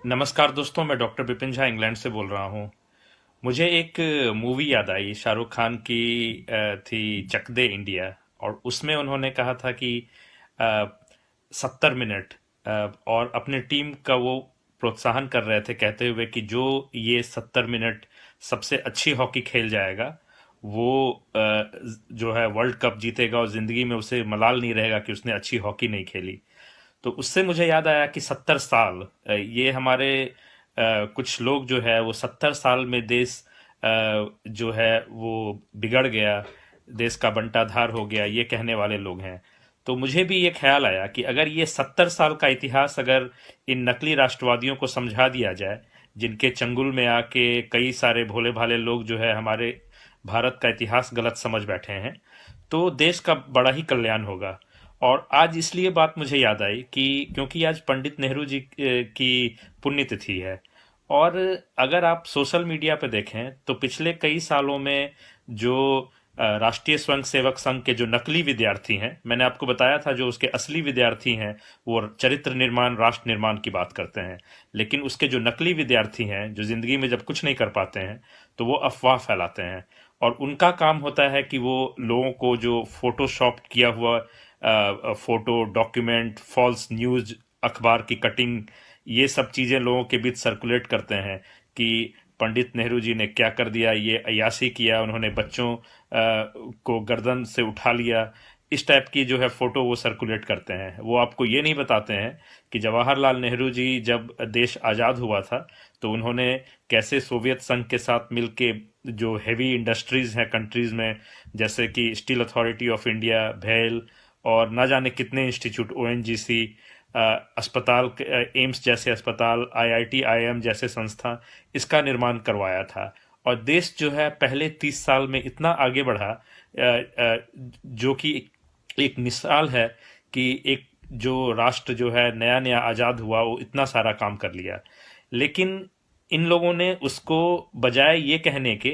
नमस्कार दोस्तों, मैं डॉक्टर विपिन झा इंग्लैंड से बोल रहा हूँ। मुझे एक मूवी याद आई, शाहरुख खान की थी चक दे इंडिया। और उसमें उन्होंने कहा था कि 70 मिनट, और अपने टीम का वो प्रोत्साहन कर रहे थे कहते हुए कि जो ये 70 मिनट सबसे अच्छी हॉकी खेल जाएगा वो जो है वर्ल्ड कप जीतेगा, और जिंदगी में उसे मलाल नहीं रहेगा कि उसने अच्छी हॉकी नहीं खेली। तो उससे मुझे याद आया कि 70 साल, ये हमारे कुछ लोग जो है वो 70 साल में देश जो है वो बिगड़ गया, देश का बंटाधार हो गया, ये कहने वाले लोग हैं। तो मुझे भी ये ख्याल आया कि अगर ये 70 साल का इतिहास अगर इन नकली राष्ट्रवादियों को समझा दिया जाए, जिनके चंगुल में आके कई सारे भोले भाले लोग जो है हमारे भारत का इतिहास गलत समझ बैठे हैं, तो देश का बड़ा ही कल्याण होगा। और आज इसलिए बात मुझे याद आई कि क्योंकि आज पंडित नेहरू जी की पुण्यतिथि है। और अगर आप सोशल मीडिया पे देखें तो पिछले कई सालों में जो राष्ट्रीय स्वयंसेवक संघ के जो नकली विद्यार्थी हैं, मैंने आपको बताया था जो उसके असली विद्यार्थी हैं वो चरित्र निर्माण, राष्ट्र निर्माण की बात करते हैं। लेकिन उसके जो नकली विद्यार्थी हैं, जो जिंदगी में जब कुछ नहीं कर पाते हैं तो वो अफवाह फैलाते हैं। और उनका काम होता है कि वो लोगों को जो फोटोशॉप किया हुआ फोटो, डॉक्यूमेंट, फॉल्स न्यूज, अखबार की कटिंग, ये सब चीज़ें लोगों के बीच सर्कुलेट करते हैं कि पंडित नेहरू जी ने क्या कर दिया, ये अय्याशी किया, उन्होंने बच्चों को गर्दन से उठा लिया। इस टाइप की जो है फोटो वो सर्कुलेट करते हैं। वो आपको ये नहीं बताते हैं कि जवाहरलाल नेहरू जी जब देश आज़ाद हुआ था तो उन्होंने कैसे सोवियत संघ के साथ मिलके जो हेवी इंडस्ट्रीज हैं कंट्रीज में, जैसे कि स्टील अथॉरिटी ऑफ इंडिया, भेल, और ना जाने कितने इंस्टीट्यूट, ओएनजीसी, अस्पताल, एम्स जैसे अस्पताल, आईआईटी, आईआईएम जैसे संस्था, इसका निर्माण करवाया था। और देश जो है पहले 30 साल में इतना आगे बढ़ा, जो कि एक मिसाल है कि एक जो राष्ट्र जो है नया नया आज़ाद हुआ वो इतना सारा काम कर लिया। लेकिन इन लोगों ने उसको बजाय ये कहने के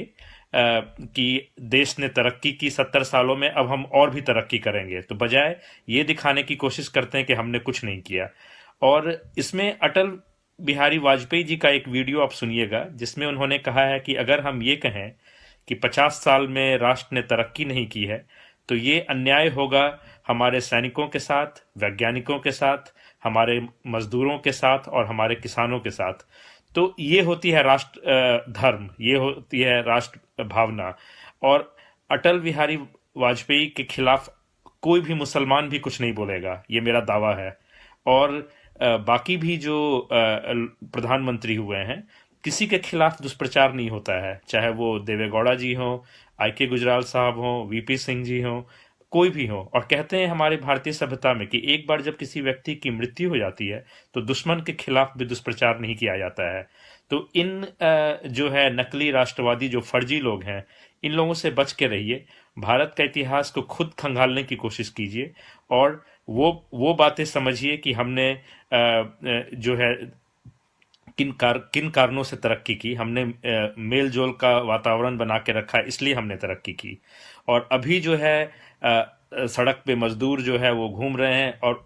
कि देश ने तरक्की की 70 सालों में, अब हम और भी तरक्की करेंगे, तो बजाय ये दिखाने की कोशिश करते हैं कि हमने कुछ नहीं किया। और इसमें अटल बिहारी वाजपेयी जी का एक वीडियो आप सुनिएगा जिसमें उन्होंने कहा है कि अगर हम ये कहें कि 50 साल में राष्ट्र ने तरक्की नहीं की है तो ये अन्याय होगा हमारे सैनिकों के साथ, वैज्ञानिकों के साथ, हमारे मजदूरों के साथ और हमारे किसानों के साथ। तो ये होती है राष्ट्र धर्म, ये होती है राष्ट्र भावना। और अटल बिहारी वाजपेयी के खिलाफ कोई भी मुसलमान भी कुछ नहीं बोलेगा, ये मेरा दावा है। और बाकी भी जो प्रधानमंत्री हुए हैं, किसी के खिलाफ दुष्प्रचार नहीं होता है, चाहे वो देवे गौड़ा जी हों, आई के गुजराल साहब हों, वीपी सिंह जी हों, कोई भी हो। और कहते हैं हमारे भारतीय सभ्यता में कि एक बार जब किसी व्यक्ति की मृत्यु हो जाती है तो दुश्मन के खिलाफ भी दुष्प्रचार नहीं किया जाता है। तो इन जो है नकली राष्ट्रवादी जो फर्जी लोग हैं, इन लोगों से बच के रहिए। भारत का इतिहास को खुद खंगालने की कोशिश कीजिए और वो बातें समझिए कि हमने जो है किन कारणों से तरक्की की। हमने मेल जोल का वातावरण बना के रखा, इसलिए हमने तरक्की की। और अभी जो है सड़क पे मजदूर जो है वो घूम रहे हैं और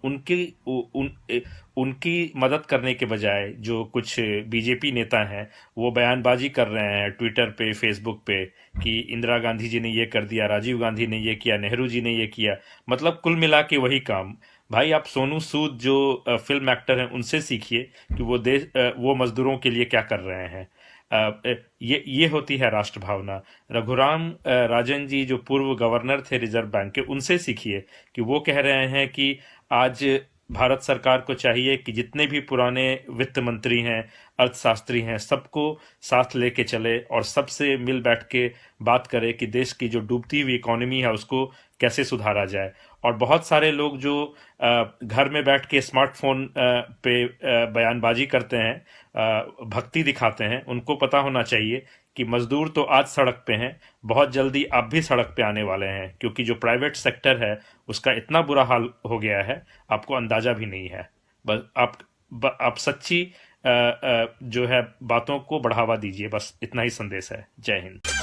उनकी मदद करने के बजाय जो कुछ बीजेपी नेता हैं वो बयानबाजी कर रहे हैं ट्विटर पे, फेसबुक पे कि इंदिरा गांधी जी ने ये कर दिया, राजीव गांधी ने ये किया, नेहरू जी ने ये किया। मतलब कुल मिला के वही काम। भाई आप सोनू सूद जो फिल्म एक्टर हैं उनसे सीखिए कि वो मजदूरों के लिए क्या कर रहे हैं। ये होती है राष्ट्र भावना। रघुराम राजन जी जो पूर्व गवर्नर थे रिजर्व बैंक के, उनसे सीखिए कि वो कह रहे हैं कि आज भारत सरकार को चाहिए कि जितने भी पुराने वित्त मंत्री हैं, अर्थशास्त्री हैं, सबको साथ लेके चले और सबसे मिल बैठ के बात करे कि देश की जो डूबती हुई इकोनॉमी है उसको कैसे सुधारा जाए। और बहुत सारे लोग जो घर में बैठ के स्मार्टफोन पे बयानबाजी करते हैं, भक्ति दिखाते हैं, उनको पता होना चाहिए कि मजदूर तो आज सड़क पे हैं, बहुत जल्दी आप भी सड़क पे आने वाले हैं, क्योंकि जो प्राइवेट सेक्टर है उसका इतना बुरा हाल हो गया है आपको अंदाजा भी नहीं है। बस आप सच्ची जो है बातों को बढ़ावा दीजिए, बस इतना ही संदेश है। जय हिंद।